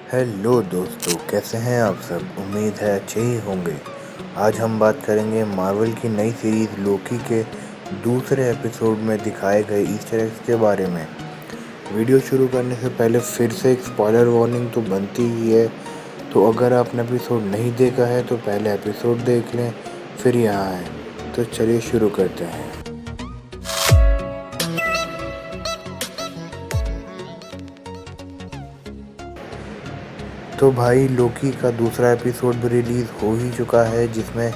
Hello दोस्तों, कैसे हैं आप सब। उम्मीद है अच्छे ही होंगे। आज हम बात करेंगे मार्वल की नई सीरीज़ लोकी के दूसरे एपिसोड में दिखाए गए ईस्टर एग्स के बारे में। वीडियो शुरू करने से पहले फिर से एक स्पॉइलर वार्निंग तो बनती ही है, तो अगर आपने एपिसोड नहीं देखा है तो पहले एपिसोड देख लें, फिर यहाँ आए। तो चलिए शुरू करते हैं। तो भाई, लोकी का दूसरा एपिसोड भी रिलीज़ हो ही चुका है, जिसमें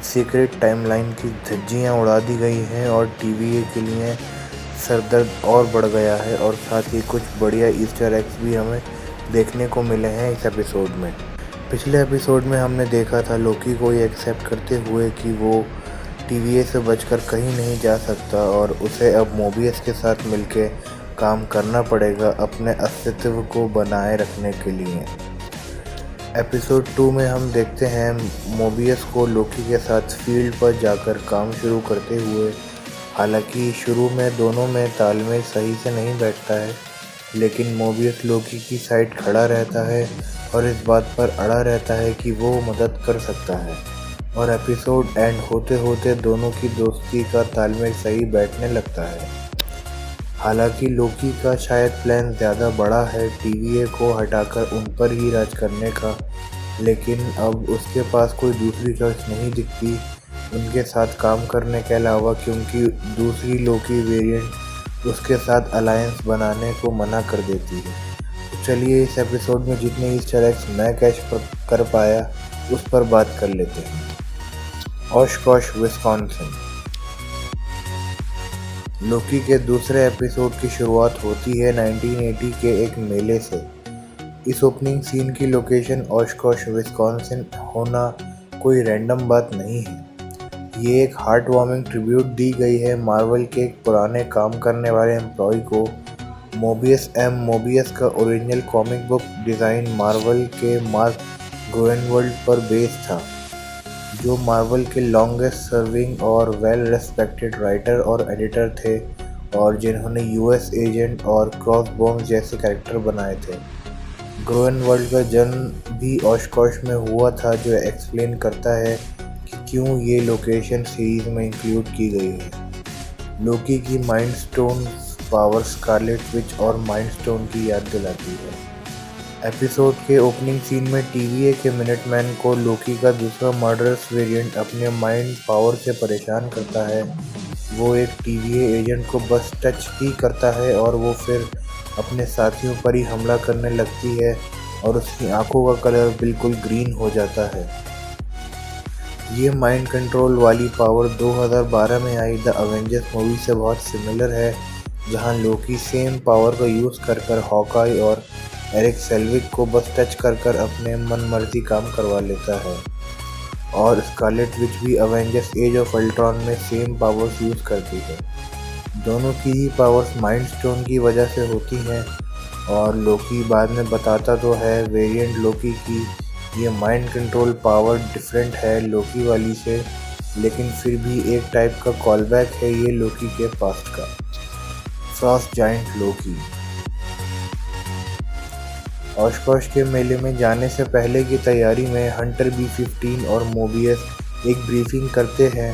सीक्रेट टाइमलाइन की धज्जियाँ उड़ा दी गई हैं और टीवीए के लिए सरदर्द और बढ़ गया है। और साथ ही कुछ बढ़िया ईस्टर एग्स भी हमें देखने को मिले हैं इस एपिसोड में। पिछले एपिसोड में हमने देखा था लोकी को ये एक्सेप्ट करते हुए कि वो टीवीए से बचकर कहीं नहीं जा सकता और उसे अब मोबियस के साथ मिलकर काम करना पड़ेगा अपने अस्तित्व को बनाए रखने के लिए। एपिसोड 2 में हम देखते हैं मोबियस को लोकी के साथ फील्ड पर जाकर काम शुरू करते हुए। हालांकि शुरू में दोनों में तालमेल सही से नहीं बैठता है, लेकिन मोबियस लोकी की साइड खड़ा रहता है और इस बात पर अड़ा रहता है कि वो मदद कर सकता है। और एपिसोड एंड होते होते दोनों की दोस्ती का तालमेल सही बैठने लगता है। हालांकि लोकी का शायद प्लान ज़्यादा बड़ा है टीवीए को हटाकर उन पर ही राज करने का, लेकिन अब उसके पास कोई दूसरी चॉइस नहीं दिखती उनके साथ काम करने के अलावा, क्योंकि दूसरी लोकी वेरिएंट उसके साथ अलायंस बनाने को मना कर देती है। तो चलिए इस एपिसोड में जितने ईस्टर एग्स मैं कैच कर पाया उस पर बात कर लेते हैं। Oshkosh, Wisconsin. लोकी के दूसरे एपिसोड की शुरुआत होती है 1980 के एक मेले से। इस ओपनिंग सीन की लोकेशन ओशकोश, विस्कॉन्सिन होना कोई रैंडम बात नहीं है। ये एक हार्ट वार्मिंग ट्रिब्यूट दी गई है मार्वल के एक पुराने काम करने वाले एम्प्लॉय को। मोबियस का original comic book design Marvel के मार्क ग्रोएनवर्ल्ड पर बेस्ड था, जो मार्वल के लॉन्गेस्ट सर्विंग और वेल रेस्पेक्टेड राइटर और एडिटर थे और जिन्होंने यूएस एजेंट और क्रॉसबोन्स जैसे कैरेक्टर बनाए थे। ग्रोएनवर्ल्ड का जन्म भी ओशकोश में हुआ था, जो एक्सप्लेन करता है कि क्यों ये लोकेशन सीरीज में इंक्लूड की गई है। लोकी की mind stone power Scarlet Witch और माइंड स्टोन की याद दिलाती है। एपिसोड के ओपनिंग सीन में टीवीए के मिनटमैन को लोकी का दूसरा मर्डरस वेरिएंट अपने माइंड पावर से परेशान करता है। वो एक टीवीए एजेंट को बस टच ही करता है और वो फिर अपने साथियों पर ही हमला करने लगती है और उसकी आंखों का कलर बिल्कुल ग्रीन हो जाता है। ये माइंड कंट्रोल वाली पावर 2012 में आई द अवेंजर्स मूवी से बहुत सिमिलर है, जहां लोकी सेम पावर का यूज़ कर हॉकाई और एरिक सेल्विक को बस टच कर अपने मनमर्जी काम करवा लेता है। और स्कारलेट विच भी अवेंजर्स एज ऑफ अल्ट्रॉन में सेम पावर्स यूज़ करती है। दोनों की ही पावर्स माइंड स्टोन की वजह से होती हैं और लोकी बाद में बताता तो है वेरिएंट लोकी की ये माइंड कंट्रोल पावर डिफरेंट है लोकी वाली से, लेकिन फिर भी एक टाइप का कॉलबैक है ये लोकी के पास्ट का। फ्रॉस्ट जायंट लोकी। ओशकोश के मेले में जाने से पहले की तैयारी में हंटर B-15 और मोबियस एक ब्रीफिंग करते हैं,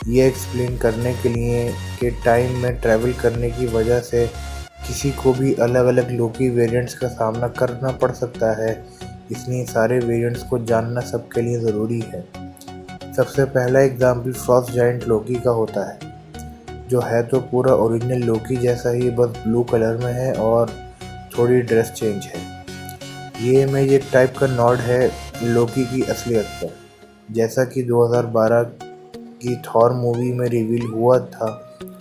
ये एक्सप्लेन करने के लिए कि टाइम में ट्रैवल करने की वजह से किसी को भी अलग अलग लोकी वेरिएंट्स का सामना करना पड़ सकता है, इसलिए सारे वेरिएंट्स को जानना सबके लिए ज़रूरी है। सबसे पहला एग्जाम्पल फ्रॉस्ट जायंट लोकी का होता है, जो है तो पूरा ओरिजिनल लोकी जैसा ही, बस ब्लू कलर में है और थोड़ी ड्रेस चेंज है। ये इमेज एक टाइप का नॉड है लोकी की असलियत पर, जैसा कि 2012 की थॉर मूवी में रिवील हुआ था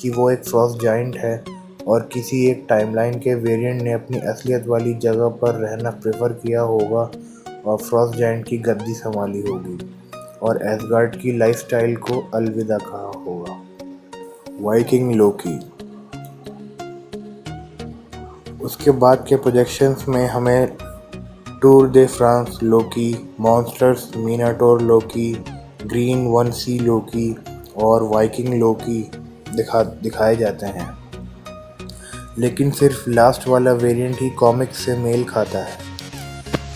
कि वो एक फ्रॉस्ट जायंट है और किसी एक टाइमलाइन के वेरिएंट ने अपनी असलियत वाली जगह पर रहना प्रेफर किया होगा और फ्रॉस्ट जायंट की गद्दी संभाली होगी और एसगार्ड की लाइफस्टाइल को अलविदा कहा होगा। वाइकिंग लोकी। उसके बाद के प्रोजेक्शंस में हमें टूर दे फ्रांस लोकी, मॉन्स्टर्स मिनाटोर लोकी, ग्रीन 1C लोकी और वाइकिंग लोकी दिखाए जाते हैं, लेकिन सिर्फ लास्ट वाला वेरिएंट ही कॉमिक्स से मेल खाता है।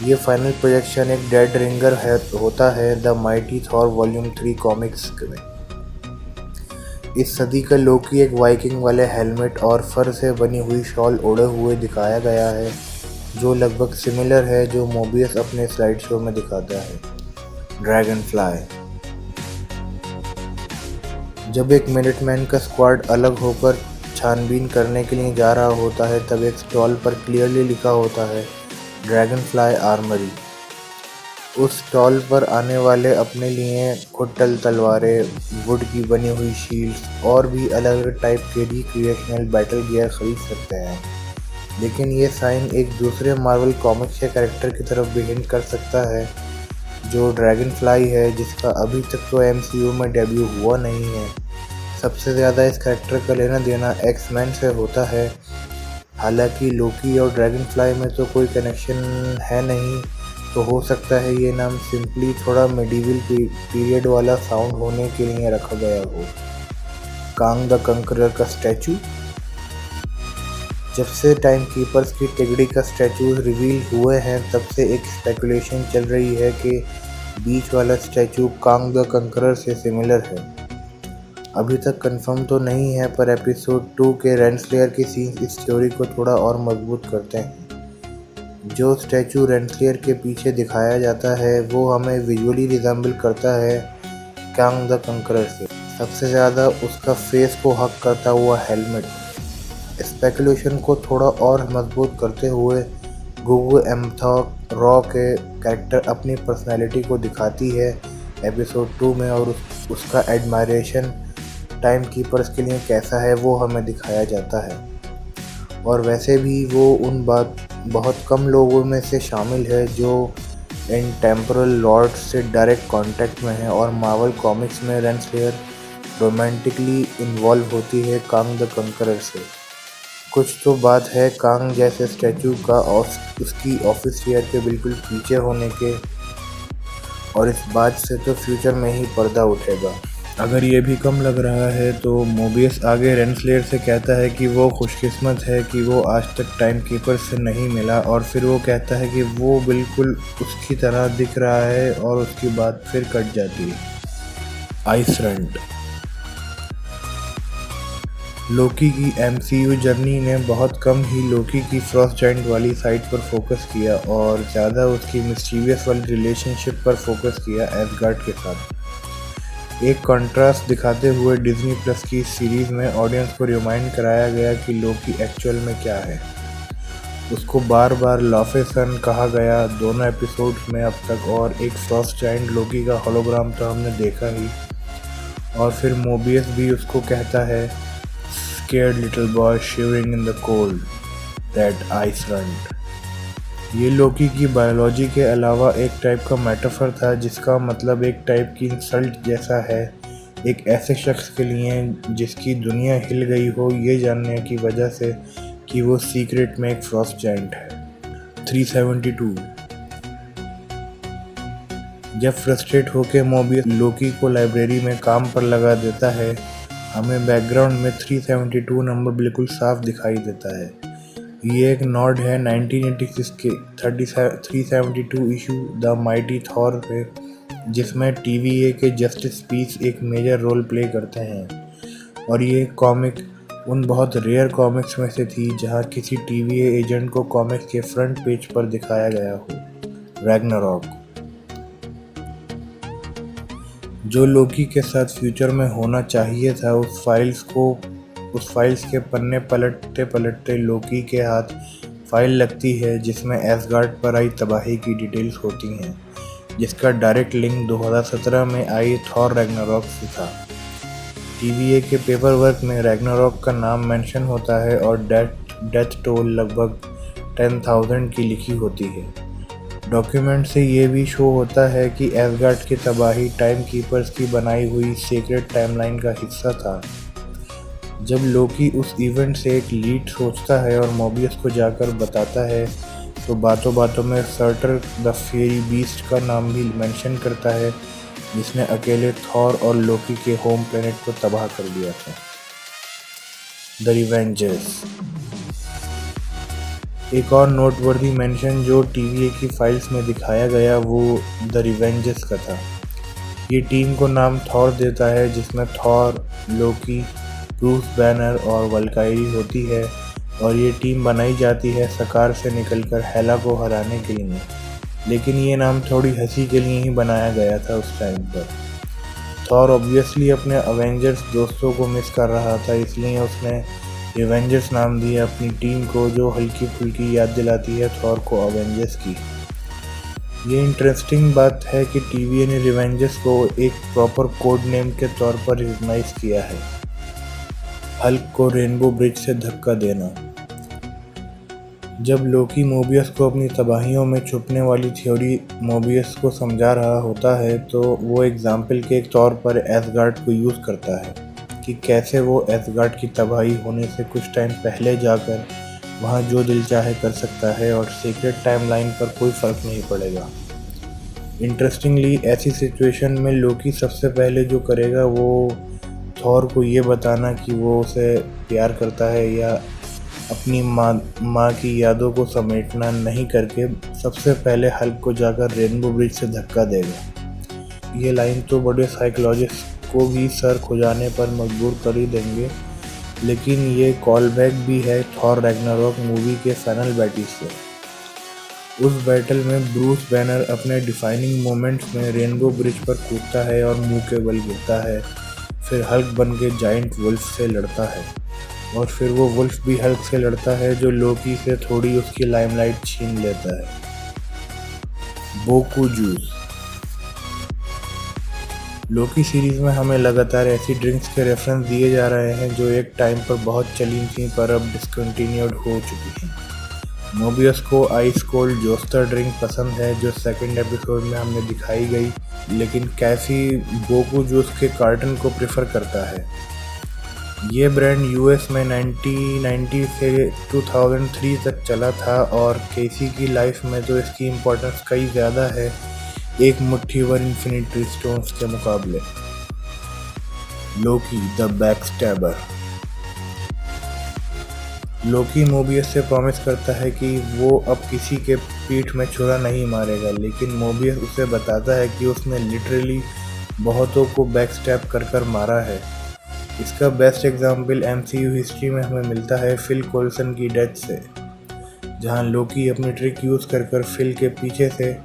ये फाइनल प्रोजेक्शन एक डेड रिंगर होता है the mighty Thor volume 3 comics में। इस सदी का लोकी एक वाइकिंग वाले हेलमेट और फर से बनी हुई शॉल ओढ़े हुए दिखाया गया है, जो लगभग सिमिलर है जो मोबियस अपने स्लाइड शो में दिखाता है। Dragon fly. जब एक मिनटमैन का स्क्वाड अलग होकर छानबीन करने के लिए जा रहा होता है, तब एक स्टॉल पर क्लियरली लिखा होता है ड्रैगन फ्लाई आर्मरी। उस स्टॉल पर आने वाले अपने लिए खुट्टल तलवारें, वुड की बनी हुई शील्ड्स और भी अलग अलग टाइप के रिक्रिएशनल बैटल गियर खरीद सकते हैं। लेकिन ये साइन एक दूसरे मार्वल कॉमिक्स के कैरेक्टर की तरफ भी हिंट कर सकता है, जो ड्रैगन फ्लाई है, जिसका अभी तक तो MCU में डेब्यू हुआ नहीं है। सबसे ज़्यादा इस कैरेक्टर का लेना देना एक्स-मैन से होता है। हालांकि लोकी और ड्रैगन फ्लाई में तो कोई कनेक्शन है नहीं, तो हो सकता है ये नाम सिंपली थोड़ा मेडिवल पीरियड वाला साउंड होने के लिए रखा गया हो। कांग द कंकरर का स्टैचू। जब से टाइम कीपर्स की तिगड़ी का स्टैचू रिवील हुए हैं, तब से एक स्पेकुलेशन चल रही है कि बीच वाला स्टैचू कांग द कंकरर से सिमिलर है। अभी तक कंफर्म तो नहीं है, पर एपिसोड 2 के रेंसलेयर के सीन्स इस थ्योरी को थोड़ा और मजबूत करते हैं। जो स्टैचू रेंसलेयर के पीछे दिखाया जाता है, वो हमें विजुअली रिजेंबल करता है कांग द कंकरर से। सबसे ज़्यादा उसका फेस को हक करता हुआ हेलमेट। स्पेकुलेशन को थोड़ा और मजबूत करते हुए गुगु एम्थॉक रॉ के कैरेक्टर अपनी पर्सनैलिटी को दिखाती है एपिसोड 2 में, और उसका एडमायरेशन टाइम कीपर्स के लिए कैसा है वो हमें दिखाया जाता है। और वैसे भी वो उन बहुत कम लोगों में से शामिल है जो इन टेम्पोरल लॉर्ड्स से डायरेक्ट कांटेक्ट में है, और मार्वल कॉमिक्स में रेंसलेयर रोमांटिकली इन्वॉल्व होती है कांग द कंकरर से। कुछ तो बात है कांग जैसे स्टैचू का उसकी ऑफिस चेयर के बिल्कुल पीछे होने के, और इस बात से तो फ्यूचर में ही पर्दा उठेगा। अगर ये भी कम लग रहा है, तो मोबियस आगे रेंसलेयर से कहता है कि वो खुशकिस्मत है कि वो आज तक टाइम कीपर से नहीं मिला, और फिर वो कहता है कि वो बिल्कुल उसकी तरह दिख रहा है, और उसकी बात फिर कट जाती है। आइसरंड। लोकी की MCU जर्नी ने बहुत कम ही लोकी की फ्रॉस्ट जायंट वाली साइड पर फोकस किया, और ज़्यादा उसकी मिस्टीरियस वाली रिलेशनशिप पर फोकस किया एसगार्ड के साथ। एक कंट्रास्ट दिखाते हुए डिज्नी प्लस की सीरीज़ में ऑडियंस को रिमाइंड कराया गया कि लोकी एक्चुअल में क्या है। उसको बार बार लॉफेसन कहा गया दोनों एपिसोड्स में अब तक, और एक फ्रॉस्ट जायंट लोकी का होलोग्राम तो हमने देखा ही, और फिर मोबियस भी उसको कहता है scared little boy shivering in the cold, that ice runt। ये लोकी की बायोलॉजी के अलावा एक टाइप का मेटाफर था, जिसका मतलब एक टाइप की इंसल्ट जैसा है एक ऐसे शख्स के लिए जिसकी दुनिया हिल गई हो ये जानने की वजह से कि वो सीक्रेट में एक फ्रॉस्ट जायंट है। 372। जब फ्रस्ट्रेट होकर मोबियस लोकी को लाइब्रेरी में काम पर लगा देता है, हमें बैकग्राउंड में 372 नंबर बिल्कुल साफ दिखाई देता है। ये एक नॉड है 1986 के 372 इशू द माइटी थॉर पे, जिसमें TVA के जस्टिस पीस एक मेजर रोल प्ले करते हैं, और ये कॉमिक उन बहुत रेयर कॉमिक्स में से थी जहां किसी TVA एजेंट को कॉमिक्स के फ्रंट पेज पर दिखाया गया हो। रैग्नारॉक। जो लोकी के साथ फ्यूचर में होना चाहिए था, उस फाइल्स के पन्ने पलटते पलटते लोकी के हाथ फाइल लगती है जिसमें एसगार्ड पर आई तबाही की डिटेल्स होती हैं, जिसका डायरेक्ट लिंक 2017 में आई थॉर रैग्नारॉक से था। TVA के पेपर वर्क में रैग्नारॉक का नाम मेंशन होता है, और डेथ टोल लगभग 10,000 की लिखी होती है। डॉक्यूमेंट से ये भी शो होता है कि एसगार्ड की तबाही टाइम कीपर्स की बनाई हुई सीक्रेट टाइमलाइन का हिस्सा था। जब लोकी उस इवेंट से एक लीड सोचता है और मोबियस को जाकर बताता है, तो बातों बातों में सर्टर द फेरी बीस्ट का नाम भी मेंशन करता है, जिसने अकेले थॉर और लोकी के होम प्लेनेट को तबाह कर दिया था। The Revengers. एक और नोटवर्दी मेंशन जो टीवीए की फाइल्स में दिखाया गया वो द रिवेंजर्स का था। ये टीम को नाम थॉर देता है, जिसमें थॉर, लोकी, ब्रूस बैनर और वल्काइरी होती है, और ये टीम बनाई जाती है सकार से निकलकर हेला को हराने के लिए। लेकिन ये नाम थोड़ी हंसी के लिए ही बनाया गया था उस टाइम पर। थॉर ऑब्वियसली अपने अवेंजर्स दोस्तों को मिस कर रहा था, इसलिए उसने रिवेंजर्स नाम दिया अपनी टीम को, जो हल्की फुल्की याद दिलाती है थॉर को अवेंजर्स की। ये इंटरेस्टिंग बात है कि टीवीए ने रिवेंजर्स को एक प्रॉपर कोड नेम के तौर पर रिकॉग्नाइज किया है। हल्क को रेनबो ब्रिज से धक्का देना। जब लोकी मोबियस को अपनी तबाहियों में छुपने वाली थ्योरी मोबियस को समझा रहा होता है, तो वो एग्जाम्पल के तौर पर एसगार्ड को यूज़ करता है कि कैसे वो एसगार्ड की तबाही होने से कुछ टाइम पहले जाकर वहाँ जो दिल चाहे कर सकता है और सीक्रेट टाइमलाइन पर कोई फ़र्क नहीं पड़ेगा। इंटरेस्टिंगली ऐसी सिचुएशन में लोकी सबसे पहले जो करेगा वो थॉर को ये बताना कि वो उसे प्यार करता है, या अपनी माँ की यादों को समेटना नहीं करके सबसे पहले हल्क को जाकर रेनबो ब्रिज से धक्का देगा। ये लाइन तो बड़े साइकोलॉजिस्ट को भी सर खुजाने पर मजबूर कर ही देंगे, लेकिन ये कॉल बैक भी है थॉर रैग्नारॉक मूवी के फाइनल बैटल से। उस बैटल में ब्रूस बैनर अपने डिफाइनिंग मोमेंट्स में रेनबो ब्रिज पर कूदता है और मुंह के बल गिरता है, फिर हल्क बन के जाइंट वुल्फ से लड़ता है, और फिर वो वुल्फ भी हल्क से लड़ता है जो लोकी से थोड़ी उसकी लाइमलाइट छीन लेता है। बोकू जूस। लोकी सीरीज में हमें लगातार ऐसी ड्रिंक्स के रेफरेंस दिए जा रहे हैं जो एक टाइम पर बहुत चली थी पर अब डिसकंटिन्यूड हो चुकी हैं। मोबियस को आइस कोल्ड जोस्टर ड्रिंक पसंद है जो सेकंड एपिसोड में हमने दिखाई गई, लेकिन कैसी बोकू जूस के कार्टन को प्रेफर करता है। ये ब्रांड यूएस में 1990 से 2003 तक चला था, और केसी की लाइफ में तो इसकी इम्पोर्टेंस कई ज़्यादा है एक मुट्ठी भर इन्फिनिटी स्टोन्स के मुकाबले। लोकी द बैकस्टैबर। लोकी मोबियस से प्रॉमिस करता है कि वो अब किसी के पीठ में छुरा नहीं मारेगा, लेकिन मोबियस उसे बताता है कि उसने लिटरली बहुतों को बैकस्टैब कर मारा है। इसका बेस्ट एग्जाम्पल एमसीयू हिस्ट्री में हमें मिलता है फिल कोल्सन की डेथ से, जहां लोकी अपनी ट्रिक यूज़ कर फिल के पीछे से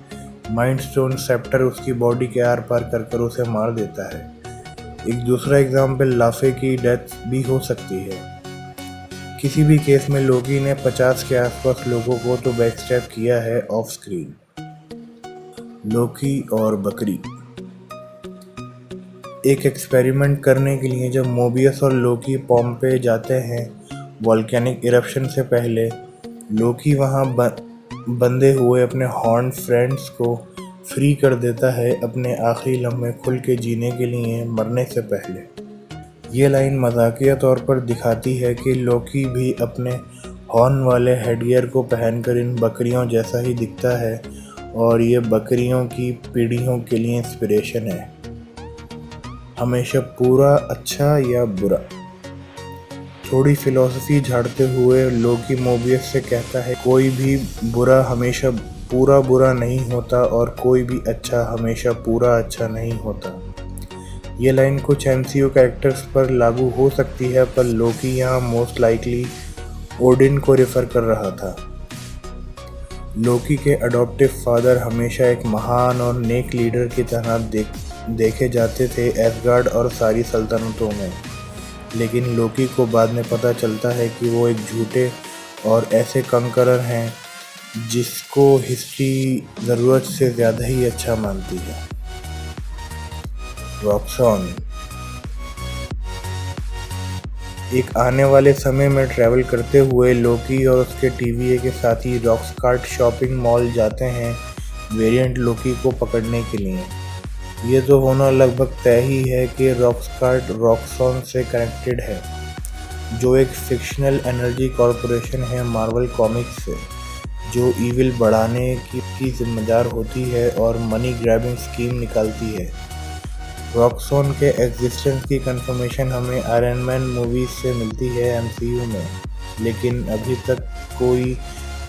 माइंड स्टोन सेप्टर उसकी बॉडी के आर पार कर उसे मार देता है। एक दूसरा एग्जाम्पल लाफे की डेथ भी हो सकती है। किसी भी केस में लोकी ने 50 के आसपास लोगों को तो बैकस्टैब किया है ऑफ स्क्रीन। लोकी और बकरी। एक एक्सपेरिमेंट करने के लिए जब मोबियस और लोकी पॉम्पे जाते हैं वॉल्केनिक इरप्शन से पहले, लोकी वहां बंधे हुए अपने हॉर्न फ्रेंड्स को फ्री कर देता है अपने आखिरी लम्हे खुल के जीने के लिए मरने से पहले। ये लाइन मजाकिया तौर पर दिखाती है कि लोकी भी अपने हॉर्न वाले हेडगियर को पहनकर इन बकरियों जैसा ही दिखता है, और ये बकरियों की पीढ़ियों के लिए इंस्पिरेशन है। हमेशा पूरा अच्छा या बुरा। थोड़ी फिलॉसफी झाड़ते हुए लोकी मोबियस से कहता है कोई भी बुरा हमेशा पूरा बुरा नहीं होता और कोई भी अच्छा हमेशा पूरा अच्छा नहीं होता। ये लाइन कुछ एमसीयू कैरेक्टर्स पर लागू हो सकती है, पर लोकी यहाँ मोस्ट लाइकली ओडिन को रेफर कर रहा था। लोकी के अडॉप्टिव फादर हमेशा एक महान और नेक लीडर की तरह देखे जाते थे एसगार्ड और सारी सल्तनतों में, लेकिन लोकी को बाद में पता चलता है कि वो एक झूठे और ऐसे कंकरर हैं जिसको हिस्ट्री ज़रूरत से ज़्यादा ही अच्छा मानती है। रॉक्सॉन। एक आने वाले समय में ट्रैवल करते हुए लोकी और उसके टीवीए के साथी रॉक्सकार्ट शॉपिंग मॉल जाते हैं वेरिएंट लोकी को पकड़ने के लिए। ये तो होना लगभग तय ही है कि रॉक्सकार्ट रॉक्सॉन से कनेक्टेड है, जो एक फिक्शनल एनर्जी कॉरपोरेशन है मार्वल कॉमिक्स से, जो ईविल बढ़ाने की जिम्मेदार होती है और मनी ग्रैबिंग स्कीम निकालती है। रॉक्सॉन के एग्जिस्टेंस की कंफर्मेशन हमें आयरन मैन मूवीज से मिलती है एमसीयू में, लेकिन अभी तक कोई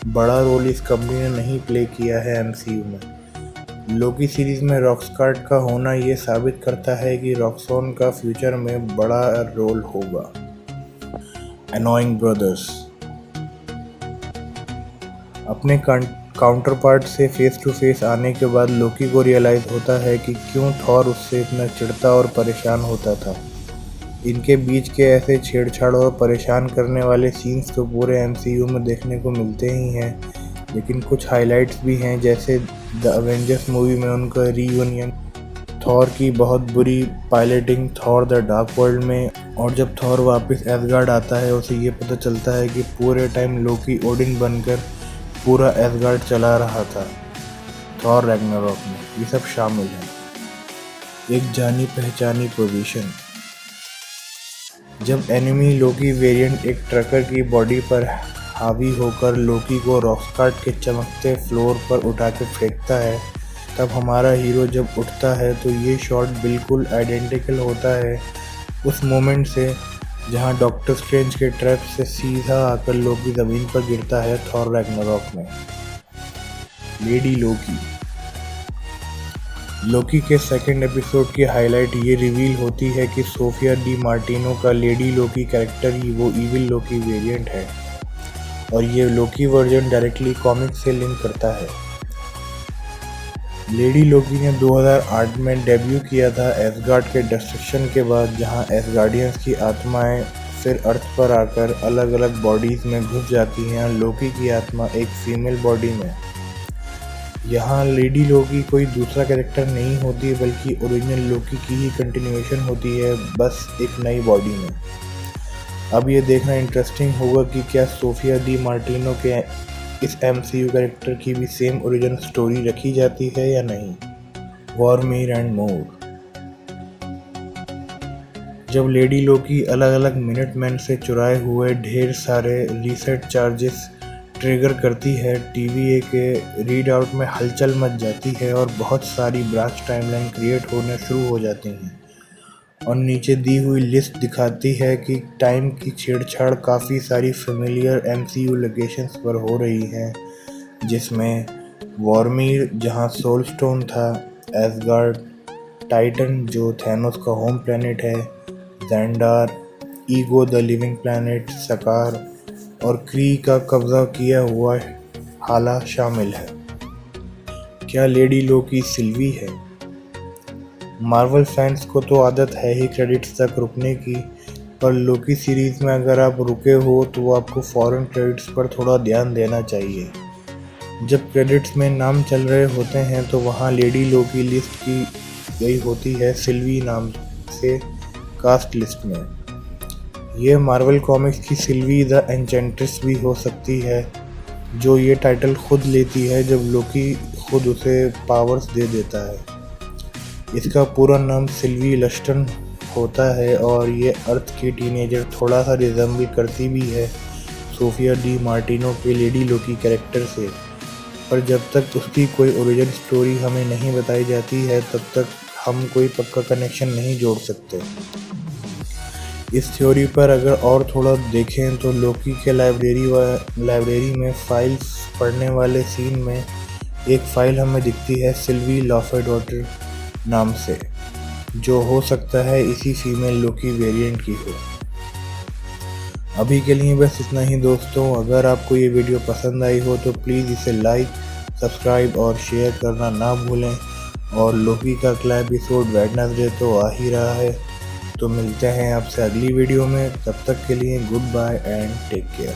बड़ा रोल इस कंपनी ने नहीं प्ले किया है एमसीयू में। लोकी सीरीज में रॉकस्टार का होना ये साबित करता है कि रॉक्सॉन का फ्यूचर में बड़ा रोल होगा। एनोइंग ब्रदर्स अपने काउंटर पार्ट से फेस टू फेस आने के बाद लोकी को रियलाइज होता है कि क्यों थॉर उससे इतना चिढ़ता और परेशान होता था। इनके बीच के ऐसे छेड़छाड़ और परेशान करने वाले सीन्स तो पूरे एमसीयू में देखने को मिलते ही हैं, लेकिन कुछ हाइलाइट्स भी हैं, जैसे द अवेंजर्स मूवी में उनका रीयूनियन, थॉर की बहुत बुरी piloting Thor the dark world में, और जब थॉर वापस एसगार्ड आता है उसे ये पता चलता है कि पूरे टाइम लोकी ओडिन बनकर पूरा एसगार्ड चला रहा था थॉर रैग्नारॉक में। ये सब शामिल है। एक जानी पहचानी पोजीशन। जब एनिमी लोकी वेरिएंट एक ट्रकर की बॉडी पर हावी होकर लोकी को रॉकस्टार के चमकते फ्लोर पर उठा के फेंकता है, तब हमारा हीरो जब उठता है तो ये शॉट बिल्कुल आइडेंटिकल होता है उस मोमेंट से जहां डॉक्टर स्ट्रेंज के ट्रैप से सीधा आकर लोकी ज़मीन पर गिरता है थॉर रैग्नारॉक में। लेडी लोकी के सेकंड एपिसोड की हाईलाइट ये रिवील होती है कि सोफिया डी मार्टिनो का लेडी लोकी कैरेक्टर ही वो इविल लोकी वेरिएंट है, और ये लोकी वर्जन डायरेक्टली कॉमिक से लिंक करता है। लेडी लोकी ने 2008 में डेब्यू किया था एसगार्ड के डिस्ट्रक्शन के बाद, जहां एसगार्डियंस की आत्माएं फिर अर्थ पर आकर अलग अलग बॉडीज में घुस जाती हैं। लोकी की आत्मा एक फीमेल बॉडी में। यहाँ लेडी लोकी कोई दूसरा कैरेक्टर नहीं होती, बल्कि ओरिजिनल लोकी की ही कंटिन्यूएशन होती है, बस एक नई बॉडी में। अब ये देखना इंटरेस्टिंग होगा कि क्या सोफिया डी मार्टिनो के इस एमसीयू कैरेक्टर की भी सेम ओरिजिन स्टोरी रखी जाती है या नहीं। वॉर्मिर एंड मोर। जब लेडी लोकी अलग अलग मिनट मैन से चुराए हुए ढेर सारे रीसेट चार्जेस ट्रिगर करती है, TVA के रीड आउट में हलचल मच जाती है और बहुत सारी ब्रांच टाइमलाइन क्रिएट होने शुरू हो जाती हैं, और नीचे दी हुई लिस्ट दिखाती है कि टाइम की छेड़छाड़ काफ़ी सारी फेमिलियर एमसीयू लोकेशंस पर हो रही है, जिसमें वॉर्मिर जहां सोल स्टोन था, एसगार्ड, टाइटन जो थैनोस का होम प्लैनेट है, ज़ेंडार, ईगो द लिविंग प्लैनेट, सकार और क्री का कब्जा किया हुआ हाला शामिल है। क्या लेडी लोकी सिल्वी है? मार्वल फैंस को तो आदत है ही क्रेडिट्स तक रुकने की, पर लोकी सीरीज में अगर आप रुके हो तो आपको फॉरेन क्रेडिट्स पर थोड़ा ध्यान देना चाहिए। जब क्रेडिट्स में नाम चल रहे होते हैं तो वहाँ लेडी लोकी लिस्ट की गई होती है सिल्वी नाम से कास्ट लिस्ट में। ये मार्वल कॉमिक्स की सिल्वी द एन्चेंट्रेस भी हो सकती है, जो ये टाइटल खुद लेती है जब लोकी खुद उसे पावर्स दे देता है। इसका पूरा नाम सिल्वी लस्टन होता है और ये अर्थ की टीनेजर थोड़ा सा रिजेंबल करती भी है सोफिया डी मार्टिनो के लेडी लोकी कैरेक्टर से, पर जब तक उसकी कोई ओरिजिन स्टोरी हमें नहीं बताई जाती है तब तक हम कोई पक्का कनेक्शन नहीं जोड़ सकते। इस थ्योरी पर अगर और थोड़ा देखें तो लोकी के लाइब्रेरी में फाइल्स पढ़ने वाले सीन में एक फ़ाइल हमें दिखती है सिल्वी लॉफेडॉटर नाम से, जो हो सकता है इसी फीमेल लोकी वेरिएंट की हो। अभी के लिए बस इतना ही दोस्तों। अगर आपको ये वीडियो पसंद आई हो तो प्लीज़ इसे लाइक, सब्सक्राइब और शेयर करना ना भूलें। और लोकी का अगला एपिसोड वेडनेसडे तो आ ही रहा है, तो मिलते हैं आपसे अगली वीडियो में। तब तक के लिए good bye and take care.